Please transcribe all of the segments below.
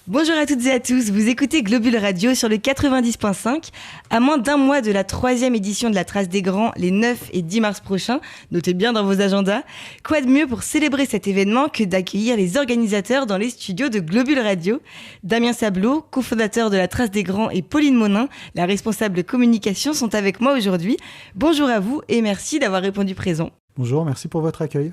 Bonjour à toutes et à tous, vous écoutez Globule Radio sur le 90.5. À moins d'un mois de la 3e édition de la Trace des Grands, les 9 et 10 mars prochains, notez bien dans vos agendas, quoi de mieux pour célébrer cet événement que d'accueillir les organisateurs dans les studios de Globule Radio. Damien Sablot, cofondateur de la Trace des Grands, et Pauline Monin, la responsable communication, sont avec moi aujourd'hui. Bonjour à vous et merci d'avoir répondu présent. Bonjour, merci pour votre accueil.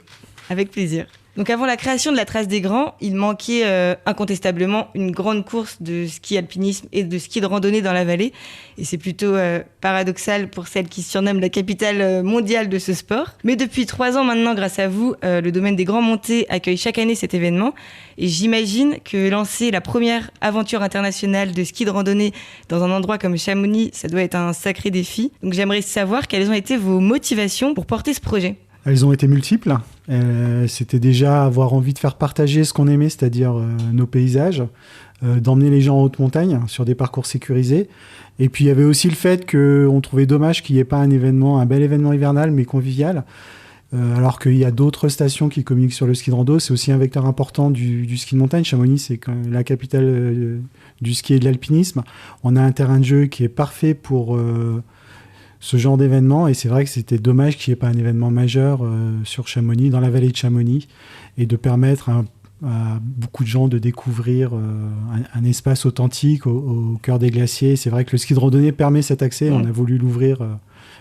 Avec plaisir. Donc avant la création de la Trace des Grands, il manquait incontestablement une grande course de ski alpinisme et de ski de randonnée dans la vallée. Et c'est plutôt paradoxal pour celle qui se surnomme la capitale mondiale de ce sport. Mais depuis 3 ans maintenant, grâce à vous, le domaine des Grands Montées accueille chaque année cet événement. Et j'imagine que lancer la première aventure internationale de ski de randonnée dans un endroit comme Chamonix, ça doit être un sacré défi. Donc j'aimerais savoir quelles ont été vos motivations pour porter ce projet. Elles ont été multiples. C'était déjà avoir envie de faire partager ce qu'on aimait, c'est-à-dire nos paysages, d'emmener les gens en haute montagne sur des parcours sécurisés. Et puis il y avait aussi le fait qu'on trouvait dommage qu'il n'y ait pas un bel événement hivernal, mais convivial. Alors qu'il y a d'autres stations qui communiquent sur le ski de rando. C'est aussi un vecteur important du ski de montagne. Chamonix, c'est quand même la capitale du ski et de l'alpinisme. On a un terrain de jeu qui est parfait pour ce genre d'événement, et c'est vrai que c'était dommage qu'il n'y ait pas un événement majeur sur Chamonix, dans la vallée de Chamonix, et de permettre à beaucoup de gens de découvrir un espace authentique au cœur des glaciers. C'est vrai que le ski de randonnée permet cet accès, on a voulu l'ouvrir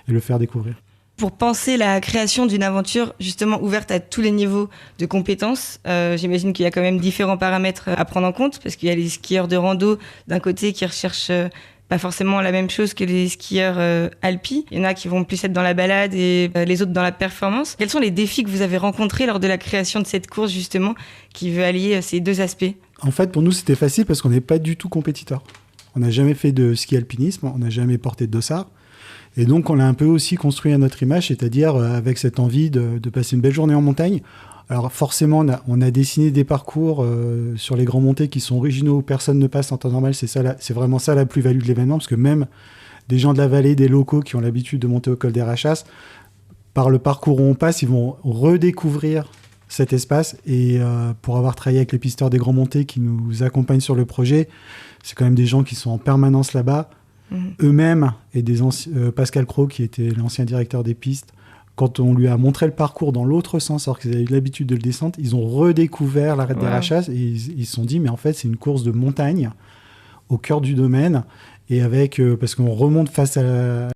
et le faire découvrir. Pour penser la création d'une aventure justement ouverte à tous les niveaux de compétences, j'imagine qu'il y a quand même différents paramètres à prendre en compte, parce qu'il y a les skieurs de rando d'un côté qui recherchent pas forcément la même chose que les skieurs alpis. Il y en a qui vont plus être dans la balade et les autres dans la performance. Quels sont les défis que vous avez rencontrés lors de la création de cette course justement qui veut allier ces deux aspects ? En fait, pour nous, c'était facile parce qu'on n'est pas du tout compétiteur. On n'a jamais fait de ski alpinisme, on n'a jamais porté de dossard. Et donc, on l'a un peu aussi construit à notre image, c'est-à-dire avec cette envie de passer une belle journée en montagne. Alors forcément, on a dessiné des parcours sur les Grands Montées qui sont originaux, où personne ne passe en temps normal. C'est vraiment ça la plus-value de l'événement, parce que même des gens de la vallée, des locaux qui ont l'habitude de monter au col des Rachas, par le parcours où on passe, ils vont redécouvrir cet espace. Et pour avoir travaillé avec les pisteurs des Grands Montées qui nous accompagnent sur le projet, c'est quand même des gens qui sont en permanence là-bas, eux-mêmes, et Pascal Cros, qui était l'ancien directeur des pistes. Quand on lui a montré le parcours dans l'autre sens, alors qu'ils avaient eu l'habitude de le descendre, ils ont redécouvert l'arête des Rachas et ils se sont dit, mais en fait, c'est une course de montagne au cœur du domaine. Et avec, parce qu'on remonte face à